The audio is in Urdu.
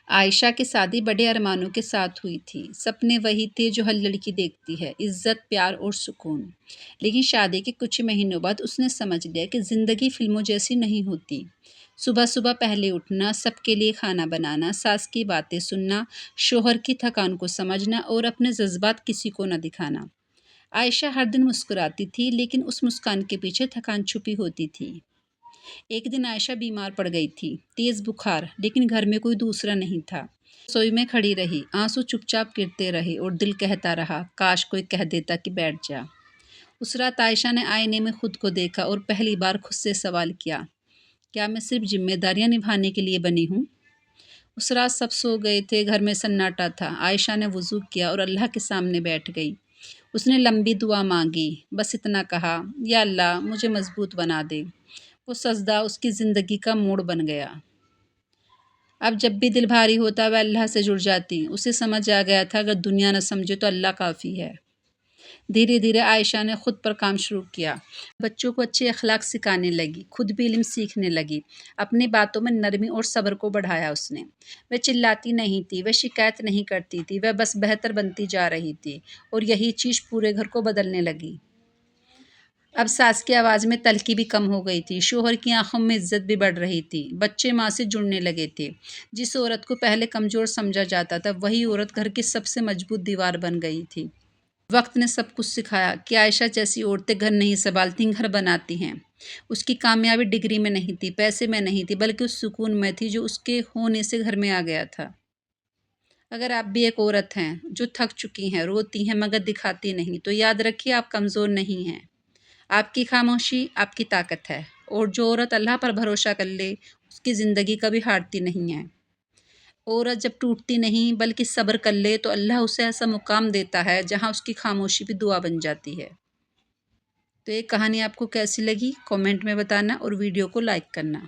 عائشہ کی شادی بڑے ارمانوں کے ساتھ ہوئی تھی۔ سپنے وہی تھے جو ہر لڑکی دیکھتی ہے، عزت، پیار اور سکون۔ لیکن شادی کے کچھ مہینوں بعد اس نے سمجھ لیا کہ زندگی فلموں جیسی نہیں ہوتی۔ صبح صبح پہلے اٹھنا، سب کے لیے کھانا بنانا، ساس کی باتیں سننا، شوہر کی تھکان کو سمجھنا اور اپنے جذبات کسی کو نہ دکھانا۔ عائشہ ہر دن مسکراتی تھی، لیکن اس مسکان کے پیچھے تھکان چھپی ہوتی تھی۔ ایک دن عائشہ بیمار پڑ گئی تھی، تیز بخار، لیکن گھر میں کوئی دوسرا نہیں تھا۔ رسوئی میں کھڑی رہی، آنسو چپ چاپ گرتے رہے اور دل کہتا رہا، کاش کوئی کہہ دیتا کہ بیٹھ جا۔ اس رات عائشہ نے آئینے میں خود کو دیکھا اور پہلی بار خود سے سوال کیا، کیا میں صرف ذمہ داریاں نبھانے کے لیے بنی ہوں؟ اس رات سب سو گئے تھے، گھر میں سناٹا تھا۔ عائشہ نے وضو کیا اور اللہ کے سامنے بیٹھ گئی۔ اس نے لمبی دعا مانگی، بس اتنا کہا، یا اللہ مجھے مضبوط بنا دے۔ وہ سجدہ اس کی زندگی کا موڑ بن گیا۔ اب جب بھی دل بھاری ہوتا وہ اللہ سے جڑ جاتی۔ اسے سمجھ آ گیا تھا اگر دنیا نہ سمجھے تو اللہ کافی ہے۔ دھیرے دھیرے عائشہ نے خود پر کام شروع کیا، بچوں کو اچھے اخلاق سکھانے لگی، خود بھی علم سیکھنے لگی، اپنی باتوں میں نرمی اور صبر کو بڑھایا اس نے۔ وہ چلاتی نہیں تھی، وہ شکایت نہیں کرتی تھی، وہ بس بہتر بنتی جا رہی تھی، اور یہی چیز پورے گھر کو بدلنے لگی۔ اب ساس کی آواز میں تلخی بھی کم ہو گئی تھی، شوہر کی آنکھوں میں عزت بھی بڑھ رہی تھی، بچے ماں سے جڑنے لگے تھے۔ جس عورت کو پہلے کمزور سمجھا جاتا تھا، وہی عورت گھر کی سب سے مضبوط دیوار بن گئی تھی۔ وقت نے سب کچھ سکھایا کہ عائشہ جیسی عورتیں گھر نہیں سنبھالتی، گھر بناتی ہیں۔ اس کی کامیابی ڈگری میں نہیں تھی، پیسے میں نہیں تھی، بلکہ اس سکون میں تھی جو اس کے ہونے سے گھر میں آ گیا تھا۔ اگر آپ بھی ایک عورت ہیں جو تھک چکی ہیں، روتی ہیں مگر دکھاتی نہیں، تو یاد رکھیے آپ کمزور نہیں ہیں۔ آپ کی خاموشی آپ کی طاقت ہے، اور جو عورت اللہ پر بھروسہ کر لے اس کی زندگی کبھی ہارتی نہیں ہے۔ عورت جب ٹوٹتی نہیں بلکہ صبر کر لے تو اللہ اسے ایسا مقام دیتا ہے جہاں اس کی خاموشی بھی دعا بن جاتی ہے۔ تو یہ کہانی آپ کو کیسی لگی؟ کامنٹ میں بتانا اور ویڈیو کو لائک کرنا۔